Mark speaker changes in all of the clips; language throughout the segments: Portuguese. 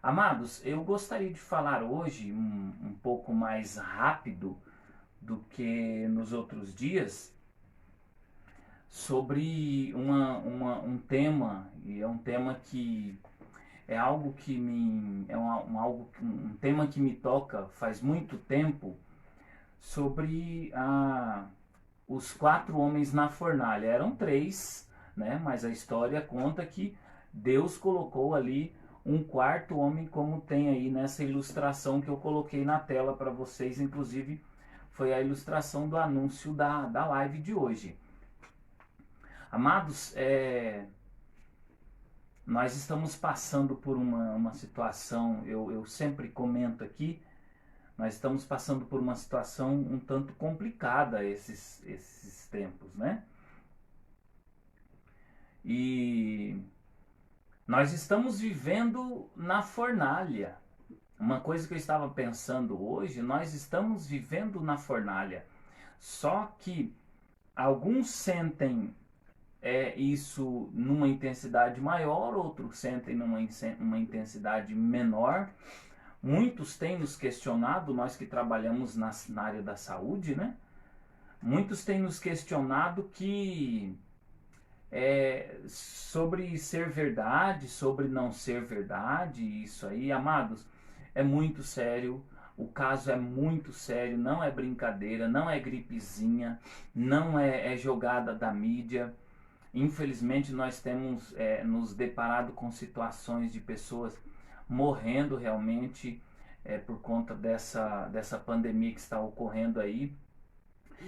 Speaker 1: Amados, eu gostaria de falar hoje um pouco mais rápido do que nos outros dias sobre um tema, e é um tema que é algo que me é um tema que me toca faz muito tempo, sobre os quatro homens na fornalha. Eram três, né? Mas a história conta que Deus colocou ali um quarto homem, como tem aí nessa ilustração que eu coloquei na tela para vocês. Inclusive, foi a ilustração do anúncio da live de hoje. Amados, nós estamos passando por uma situação, eu sempre comento aqui, nós estamos passando por uma situação um tanto complicada esses tempos, né? E nós estamos vivendo na fornalha. Uma coisa que eu estava pensando hoje, nós estamos vivendo na fornalha. Só que alguns sentem isso numa intensidade maior, outros sentem numa intensidade menor. Muitos têm nos questionado, nós que trabalhamos na área da saúde, né? Muitos têm nos questionado sobre ser verdade, sobre não ser verdade. Isso aí, amados, é muito sério. O caso é muito sério, não é brincadeira, não é gripezinha, não é jogada da mídia. Infelizmente, nós temos nos deparado com situações de pessoas morrendo realmente por conta dessa pandemia que está ocorrendo aí.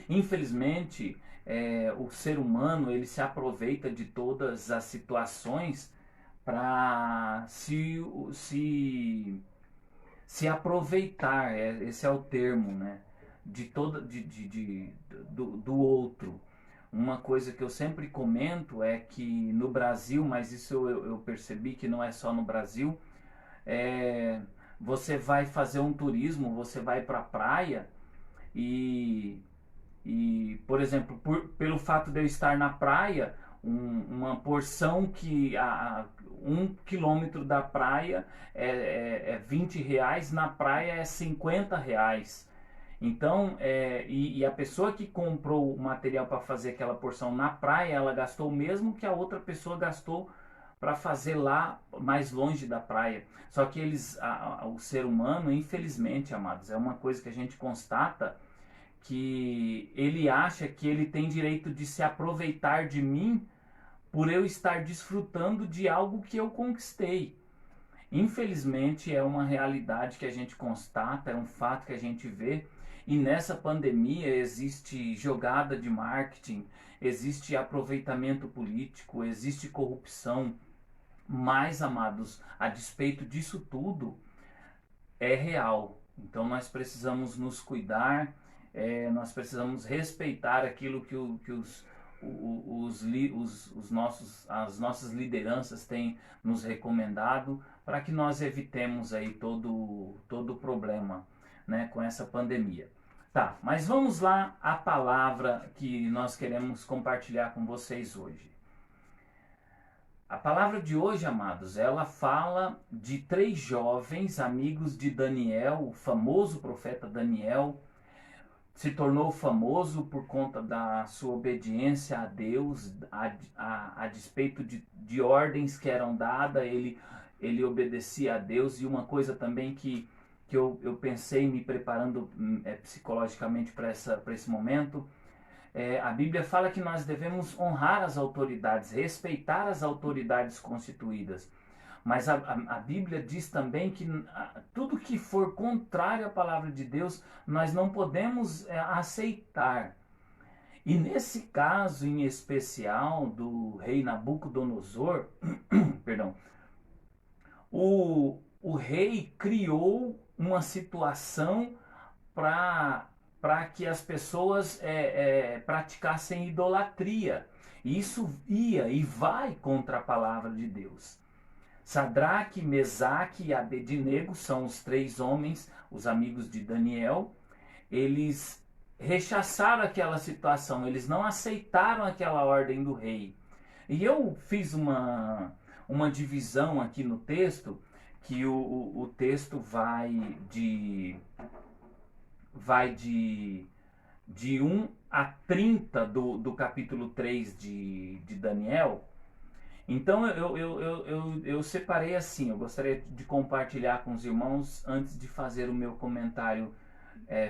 Speaker 1: Infelizmente, o ser humano ele se aproveita de todas as situações para se aproveitar, esse é o termo, né? Do outro. Uma coisa que eu sempre comento é que no Brasil, mas isso eu percebi que não é só no Brasil, você vai fazer um turismo, você vai para a praia e, por exemplo, pelo fato de eu estar na praia, uma porção que a 1 quilômetro da praia é R$ 20, na praia é R$ 50. Então, e a pessoa que comprou o material para fazer aquela porção na praia, ela gastou o mesmo que a outra pessoa gastou para fazer lá mais longe da praia. Só que o ser humano, infelizmente, amados, é uma coisa que a gente constata, que ele acha que ele tem direito de se aproveitar de mim por eu estar desfrutando de algo que eu conquistei. Infelizmente é uma realidade que a gente constata, é um fato que a gente vê, e nessa pandemia existe jogada de marketing, existe aproveitamento político, existe corrupção, mas, amados, a despeito disso tudo, é real. Então nós precisamos nos cuidar, nós precisamos respeitar aquilo que as nossas lideranças têm nos recomendado, para que nós evitemos aí todo o problema, né, com essa pandemia. Tá, mas vamos lá à palavra que nós queremos compartilhar com vocês hoje. A palavra de hoje, amados, ela fala de três jovens amigos de Daniel, o famoso profeta Daniel. Se tornou famoso por conta da sua obediência a Deus, a despeito de ordens que eram dadas, ele obedecia a Deus. E uma coisa também que eu pensei me preparando psicologicamente para esse momento, a Bíblia fala que nós devemos honrar as autoridades, respeitar as autoridades constituídas. Mas a Bíblia diz também que tudo que for contrário à palavra de Deus, nós não podemos aceitar. E nesse caso em especial do rei Nabucodonosor, perdão, o rei criou uma situação para que as pessoas praticassem idolatria. E isso ia e vai contra a palavra de Deus. Sadraque, Mesaque e Abednego são os três homens, os amigos de Daniel. Eles rechaçaram aquela situação, eles não aceitaram aquela ordem do rei. E eu fiz uma divisão aqui no texto que o texto vai de 1 a 30 do capítulo 3 de Daniel. Então eu separei assim, eu gostaria de compartilhar com os irmãos antes de fazer o meu comentário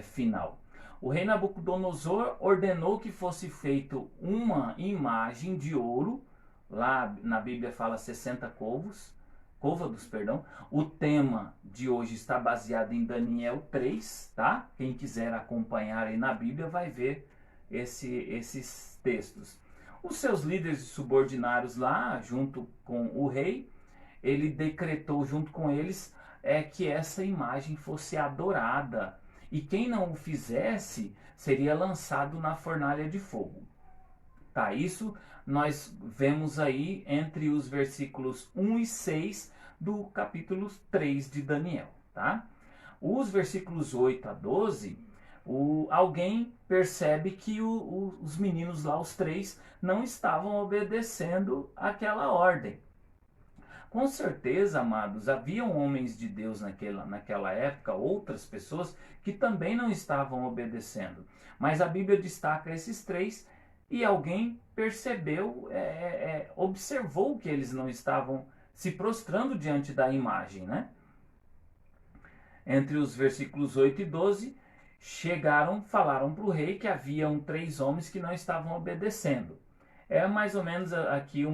Speaker 1: final. O rei Nabucodonosor ordenou que fosse feito uma imagem de ouro, lá na Bíblia fala 60 côvados, perdão. O tema de hoje está baseado em Daniel 3, tá? Quem quiser acompanhar aí na Bíblia vai ver esses textos. Os seus líderes subordinários lá, junto com o rei, ele decretou junto com eles que essa imagem fosse adorada. E quem não o fizesse seria lançado na fornalha de fogo. Tá, isso nós vemos aí entre os versículos 1 e 6 do capítulo 3 de Daniel. Tá? Os versículos 8 a 12, alguém percebe que os meninos lá, os três, não estavam obedecendo aquela ordem. Com certeza, amados, haviam homens de Deus naquela época, outras pessoas que também não estavam obedecendo. Mas a Bíblia destaca esses três e alguém percebeu, observou que eles não estavam se prostrando diante da imagem, né? Entre os versículos 8 e 12, falaram para o rei que haviam 3 homens que não estavam obedecendo. É mais ou menos aqui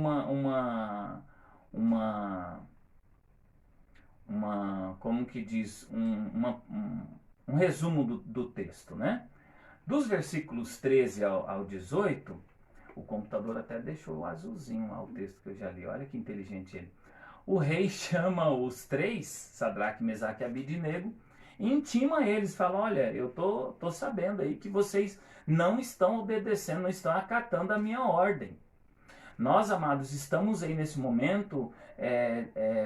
Speaker 1: como que diz, um resumo do texto, né? Dos versículos 13 ao 18, o computador até deixou o azulzinho lá, o texto que eu já li, olha que inteligente ele. O rei chama os 3, Sadraque, Mesaque e Abidnego, e intima eles, fala, olha, eu tô sabendo aí que vocês não estão obedecendo, não estão acatando a minha ordem. Nós, amados, estamos aí nesse momento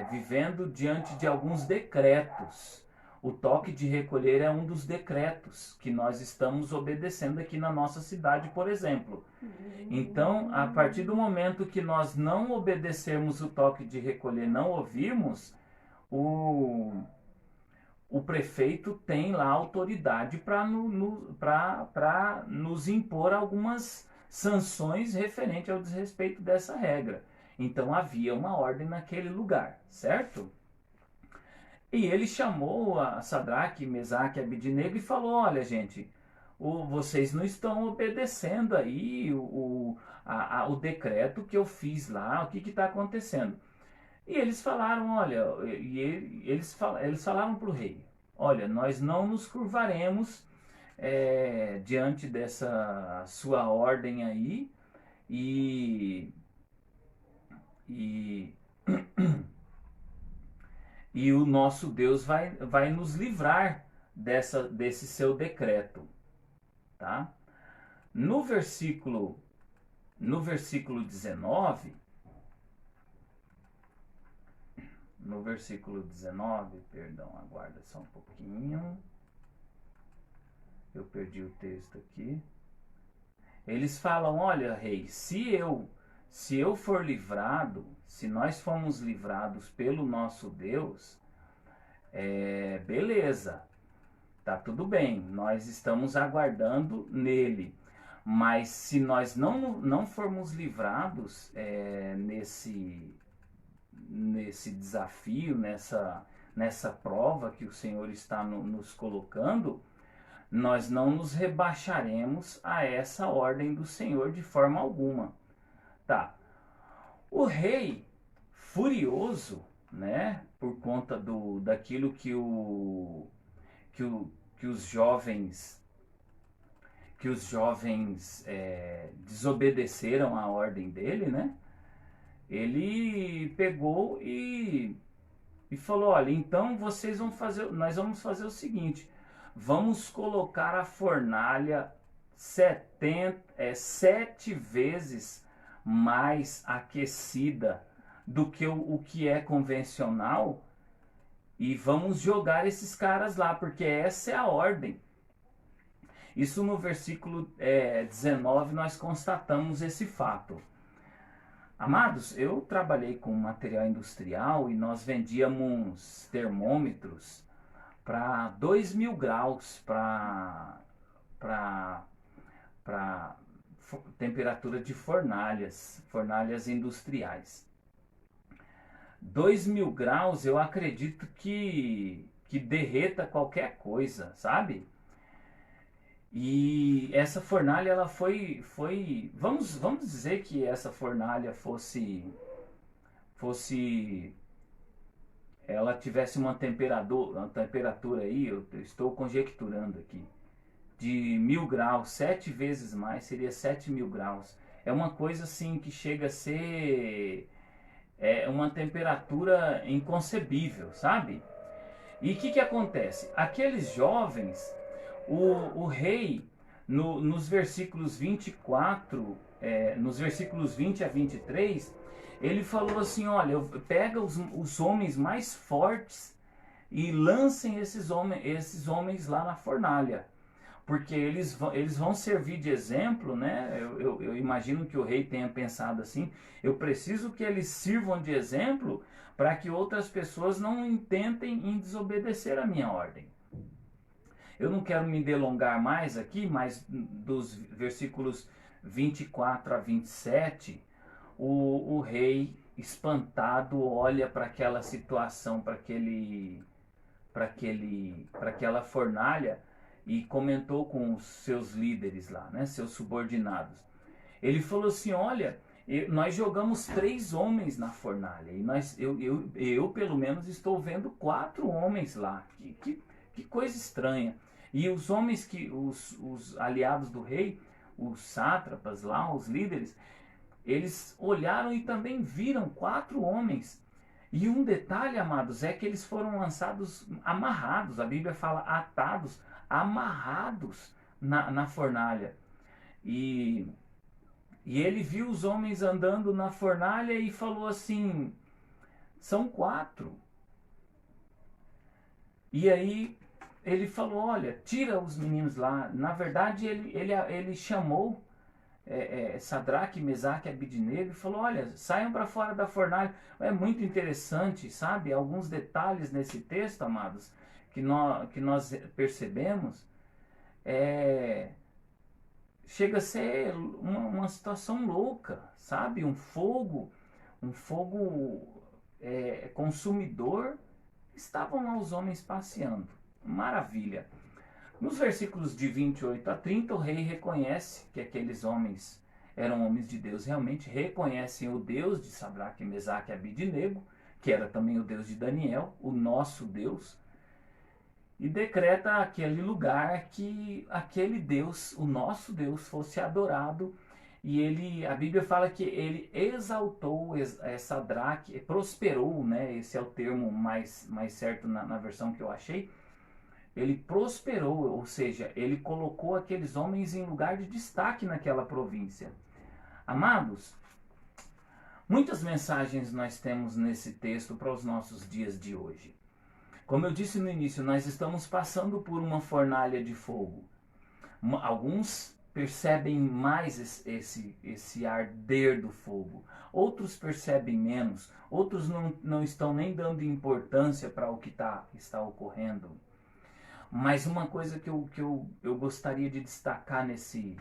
Speaker 1: vivendo diante de alguns decretos. O toque de recolher é um dos decretos que nós estamos obedecendo aqui na nossa cidade, por exemplo. Então, a partir do momento que nós não obedecermos o toque de recolher, não ouvirmos, o prefeito tem lá autoridade para nos impor algumas sanções referente ao desrespeito dessa regra. Então havia uma ordem naquele lugar, certo? E ele chamou a Sadraque, Mesaque e Abidnego e falou, olha gente, vocês não estão obedecendo aí o decreto que eu fiz lá, o que está acontecendo? E eles falaram, olha, eles falaram para o rei, olha, nós não nos curvaremos diante dessa sua ordem aí e o nosso Deus vai nos livrar desse seu decreto, tá? No versículo 19, perdão, aguarda só um pouquinho, eu perdi o texto aqui. Eles falam, olha, rei, se eu for livrado, se nós formos livrados pelo nosso Deus, beleza, tá tudo bem, nós estamos aguardando nele. Mas se nós não formos livrados nesse desafio, nessa prova que o Senhor está nos colocando, nós não nos rebaixaremos a essa ordem do Senhor de forma alguma. Tá. O rei, furioso, né, por conta daquilo que os jovens desobedeceram à ordem dele, né? Ele pegou e falou, olha, então nós vamos fazer o seguinte, vamos colocar a fornalha 7 vezes mais aquecida do que o que é convencional e vamos jogar esses caras lá, porque essa é a ordem. Isso no versículo 19 nós constatamos esse fato. Amados, eu trabalhei com material industrial e nós vendíamos termômetros para 2.000 graus para temperatura de fornalhas industriais. 2.000 graus eu acredito que derreta qualquer coisa, sabe? E essa fornalha ela vamos dizer que essa fornalha fosse ela tivesse uma temperatura aí, eu estou conjecturando aqui, de 1.000 graus, 7 vezes mais, seria 7.000 graus. É uma coisa assim que chega a ser uma temperatura inconcebível, sabe? E o que acontece? Aqueles jovens, o rei, nos versículos 24, nos versículos 20 a 23, ele falou assim: olha, pega os homens mais fortes e lancem esses homens lá na fornalha, porque eles vão servir de exemplo, né? Eu imagino que o rei tenha pensado assim: eu preciso que eles sirvam de exemplo para que outras pessoas não intentem em desobedecer a minha ordem. Eu não quero me delongar mais aqui, mas dos versículos 24 a 27, o rei espantado olha para aquela situação, para aquela fornalha, e comentou com os seus líderes lá, né, seus subordinados. Ele falou assim: olha, nós jogamos 3 homens na fornalha e eu pelo menos estou vendo 4 homens lá. Que coisa estranha. E os homens os aliados do rei, os sátrapas lá, os líderes, eles olharam e também viram 4 homens. E um detalhe, amados, é que eles foram lançados amarrados. A Bíblia fala atados, amarrados na fornalha. E ele viu os homens andando na fornalha e falou assim: são 4. E aí ele falou: olha, tira os meninos lá. Na verdade, ele chamou Sadraque, Mesaque e Abidnego e falou: olha, saiam para fora da fornalha. É muito interessante, sabe? Alguns detalhes nesse texto, amados, que nós percebemos. Chega a ser uma situação louca, sabe? Um fogo consumidor. Estavam lá os homens passeando. Maravilha. Nos versículos de 28 a 30, o rei reconhece que aqueles homens eram homens de Deus, realmente reconhecem o Deus de Sadraque, Mesaque e Abidnego, que era também o Deus de Daniel, o nosso Deus, e decreta aquele lugar que aquele Deus, o nosso Deus, fosse adorado. E a Bíblia fala que ele exaltou Sadraque, prosperou, né? Esse é o termo mais certo na versão que eu achei. Ele prosperou, ou seja, ele colocou aqueles homens em lugar de destaque naquela província. Amados, muitas mensagens nós temos nesse texto para os nossos dias de hoje. Como eu disse no início, nós estamos passando por uma fornalha de fogo. Alguns percebem mais esse arder do fogo, outros percebem menos, outros não estão nem dando importância para o que está ocorrendo. Mas uma coisa que eu gostaria de destacar nesse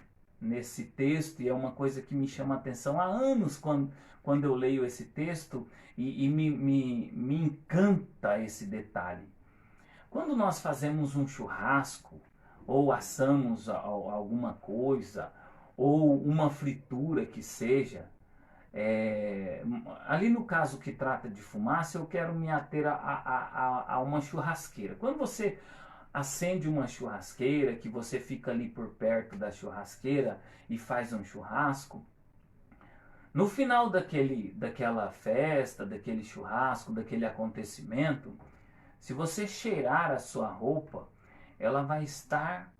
Speaker 1: texto, e é uma coisa que me chama a atenção há anos quando eu leio esse texto, e me encanta esse detalhe. Quando nós fazemos um churrasco, ou assamos alguma coisa, ou uma fritura que seja, ali no caso que trata de fumaça, eu quero me ater a uma churrasqueira. Quando você acende uma churrasqueira, que você fica ali por perto da churrasqueira e faz um churrasco, no final daquela festa, daquele churrasco, daquele acontecimento, se você cheirar a sua roupa, ela vai estar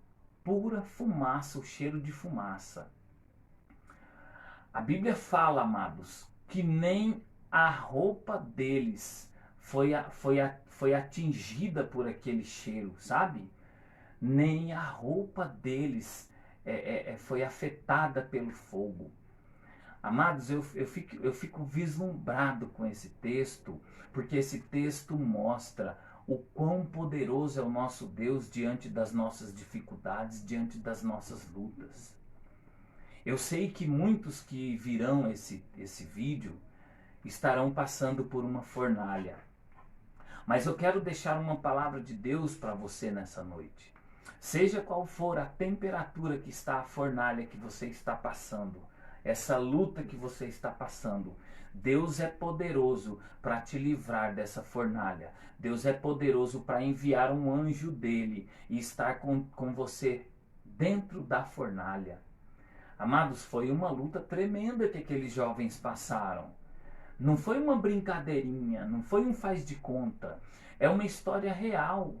Speaker 1: pura fumaça, o cheiro de fumaça. A Bíblia fala, amados, que nem a roupa deles foi atingida por aquele cheiro, sabe? Nem a roupa deles foi afetada pelo fogo. Amados, eu fico vislumbrado com esse texto, porque esse texto mostra o quão poderoso é o nosso Deus diante das nossas dificuldades, diante das nossas lutas. Eu sei que muitos que virão esse vídeo estarão passando por uma fornalha. Mas eu quero deixar uma palavra de Deus para você nessa noite. Seja qual for a temperatura que está a fornalha que você está passando, essa luta que você está passando, Deus é poderoso para te livrar dessa fornalha. Deus é poderoso para enviar um anjo dele e estar com você dentro da fornalha. Amados, foi uma luta tremenda que aqueles jovens passaram. Não foi uma brincadeirinha, não foi um faz de conta. É uma história real.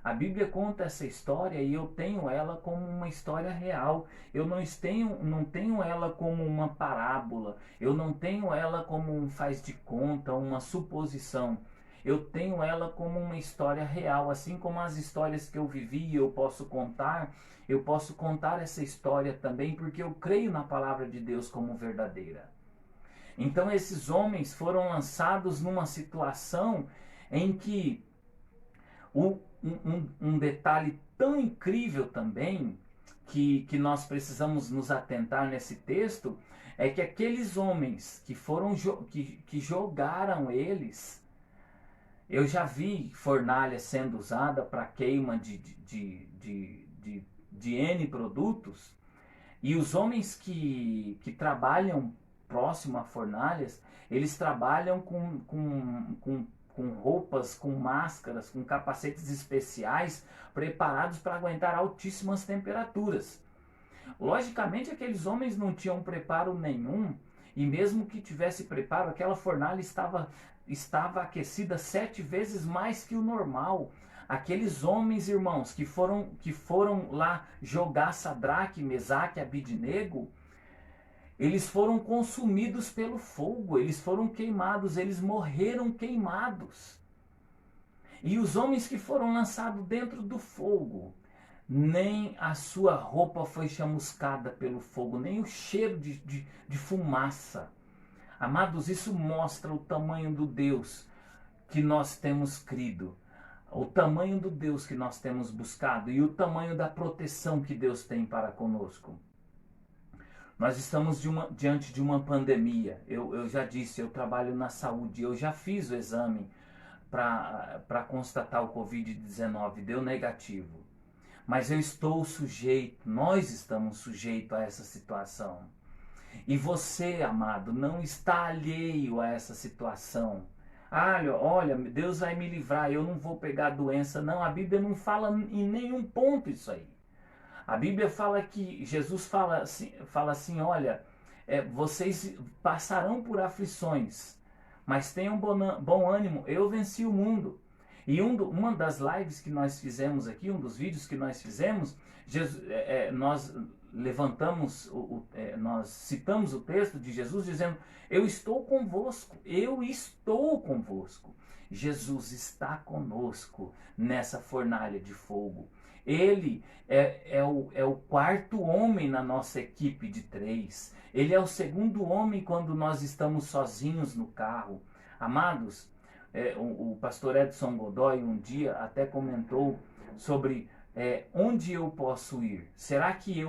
Speaker 1: A Bíblia conta essa história e eu tenho ela como uma história real. Eu não tenho ela como uma parábola. Eu não tenho ela como um faz de conta, uma suposição. Eu tenho ela como uma história real. Assim como as histórias que eu vivi eu posso contar essa história também porque eu creio na palavra de Deus como verdadeira. Então esses homens foram lançados numa situação em que um detalhe tão incrível também que nós precisamos nos atentar nesse texto é que aqueles homens que jogaram eles, eu já vi fornalha sendo usada para queima de N produtos, e os homens que trabalham próximo a fornalhas, eles trabalham com roupas, com máscaras, com capacetes especiais preparados para aguentar altíssimas temperaturas. Logicamente, aqueles homens não tinham preparo nenhum, e mesmo que tivesse preparo, aquela fornalha estava aquecida 7 vezes mais que o normal. Aqueles homens, irmãos, que foram lá jogar Sadraque, Mesaque e Abidnego, eles foram consumidos pelo fogo, eles foram queimados, eles morreram queimados. E os homens que foram lançados dentro do fogo, nem a sua roupa foi chamuscada pelo fogo, nem o cheiro de fumaça. Amados, isso mostra o tamanho do Deus que nós temos crido, o tamanho do Deus que nós temos buscado e o tamanho da proteção que Deus tem para conosco. Nós estamos diante de uma pandemia. Eu já disse, eu trabalho na saúde, eu já fiz o exame para constatar o Covid-19, deu negativo. Mas eu estou sujeito, nós estamos sujeitos a essa situação. E você, amado, não está alheio a essa situação. Olha, Deus vai me livrar, eu não vou pegar a doença. Não, a Bíblia não fala em nenhum ponto isso aí. A Bíblia fala que, Jesus fala assim, olha, vocês passarão por aflições, mas tenham bom ânimo, eu venci o mundo. E uma das lives que nós fizemos aqui, um dos vídeos que nós fizemos, nós levantamos, nós citamos o texto de Jesus dizendo, eu estou convosco, eu estou convosco. Jesus está conosco nessa fornalha de fogo. Ele é o quarto homem na nossa equipe de 3. Ele é o segundo homem quando nós estamos sozinhos no carro. Amados, o pastor Edson Godoy um dia até comentou sobre onde eu posso ir. Será que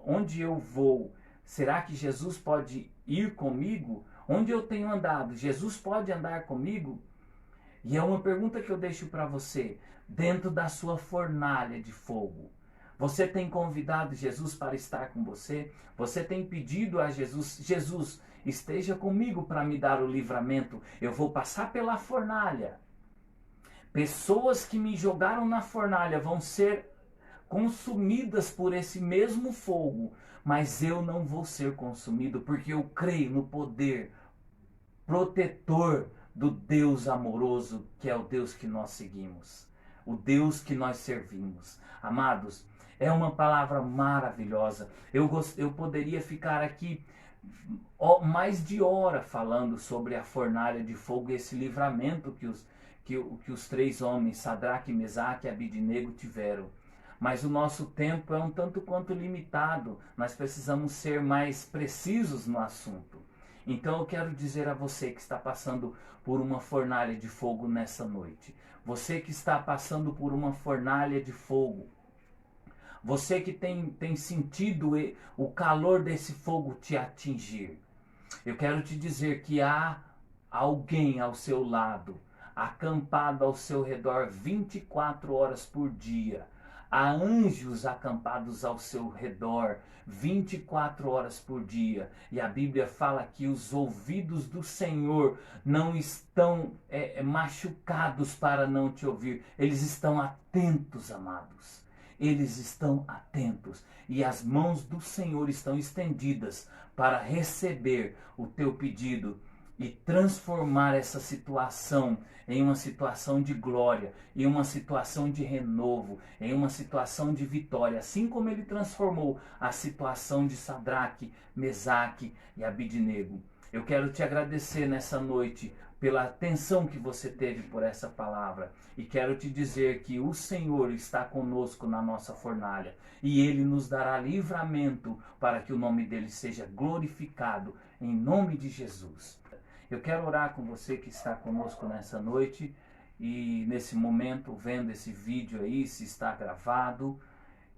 Speaker 1: onde eu vou, será que Jesus pode ir comigo? Onde eu tenho andado, Jesus pode andar comigo? E é uma pergunta que eu deixo para você. Dentro da sua fornalha de fogo, você tem convidado Jesus para estar com você? Você tem pedido a Jesus, Jesus, esteja comigo para me dar o livramento. Eu vou passar pela fornalha. Pessoas que me jogaram na fornalha vão ser consumidas por esse mesmo fogo, mas eu não vou ser consumido, porque eu creio no poder protetor do Deus amoroso, que é o Deus que nós seguimos, o Deus que nós servimos. Amados, é uma palavra maravilhosa. Eu poderia ficar aqui mais de hora falando sobre a fornalha de fogo e esse livramento que os 3 homens, Sadraque, Mesaque e Abidnego, tiveram. mas o nosso tempo é um tanto quanto limitado. Nós precisamos ser mais precisos no assunto. Então eu quero dizer a você que está passando por uma fornalha de fogo nessa noite, você que está passando por uma fornalha de fogo, você que tem sentido o calor desse fogo te atingir, eu quero te dizer que há alguém ao seu lado, acampado ao seu redor 24 horas por dia. Há anjos acampados ao seu redor 24 horas por dia. E a Bíblia fala que os ouvidos do Senhor não estão machucados para não te ouvir. Eles estão atentos, amados. Eles estão atentos. E as mãos do Senhor estão estendidas para receber o teu pedido e transformar essa situação em uma situação de glória, em uma situação de renovo, em uma situação de vitória, assim como ele transformou a situação de Sadraque, Mesaque e Abidnego. Eu quero te agradecer nessa noite pela atenção que você teve por essa palavra e quero te dizer que o Senhor está conosco na nossa fornalha e Ele nos dará livramento para que o nome dEle seja glorificado em nome de Jesus. Eu quero orar com você que está conosco nessa noite e nesse momento, vendo esse vídeo aí, se está gravado,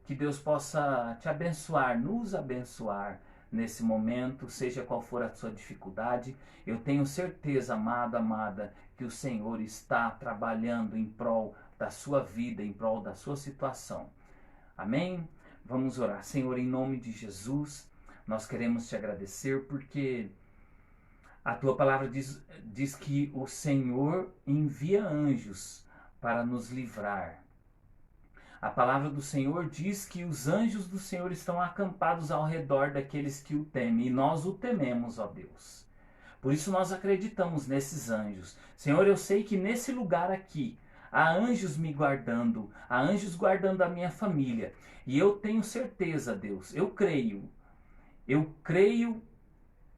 Speaker 1: que Deus possa te abençoar, nos abençoar nesse momento, seja qual for a sua dificuldade. Eu tenho certeza, amado, amada, que o Senhor está trabalhando em prol da sua vida, em prol da sua situação. Amém? Vamos orar. Senhor, em nome de Jesus, nós queremos te agradecer porque a tua palavra diz que o Senhor envia anjos para nos livrar. A palavra do Senhor diz que os anjos do Senhor estão acampados ao redor daqueles que o temem. E nós o tememos, ó Deus. Por isso nós acreditamos nesses anjos. Senhor, eu sei que nesse lugar aqui há anjos me guardando, há anjos guardando a minha família. E eu tenho certeza, Deus, eu creio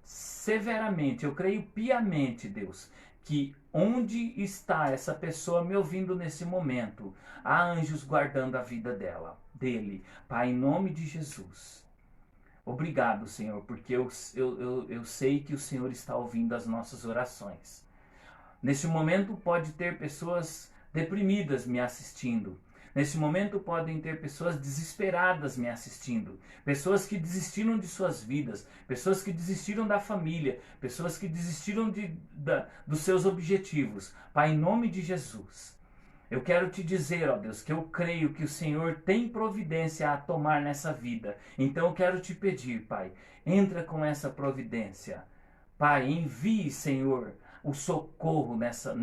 Speaker 1: severamente, eu creio piamente, Deus, que onde está essa pessoa me ouvindo nesse momento, há anjos guardando a vida dele. Pai, em nome de Jesus. Obrigado, Senhor, porque eu sei que o Senhor está ouvindo as nossas orações. Nesse momento pode ter pessoas deprimidas me assistindo. Nesse momento podem ter pessoas desesperadas me assistindo, pessoas que desistiram de suas vidas, pessoas que desistiram da família, pessoas que desistiram dos seus objetivos. Pai, em nome de Jesus, eu quero te dizer, ó Deus, que eu creio que o Senhor tem providência a tomar nessa vida. Então eu quero te pedir, Pai, entra com essa providência. Pai, envie, Senhor, o socorro nessa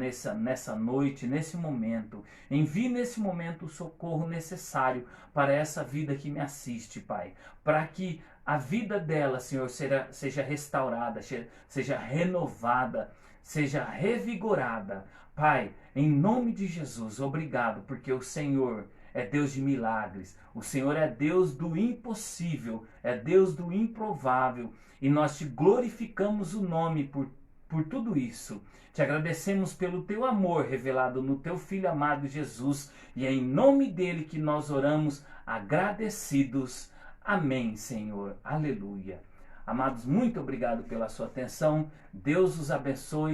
Speaker 1: noite, nesse momento. Envie nesse momento o socorro necessário para essa vida que me assiste, Pai. Para que a vida dela, Senhor, seja restaurada, seja renovada, seja revigorada. Pai, em nome de Jesus, obrigado, porque o Senhor é Deus de milagres. O Senhor é Deus do impossível, é Deus do improvável. E nós te glorificamos o nome por tudo isso. Te agradecemos pelo teu amor revelado no teu Filho amado Jesus. E é em nome dele que nós oramos agradecidos. Amém, Senhor. Aleluia. Amados, muito obrigado pela sua atenção. Deus os abençoe.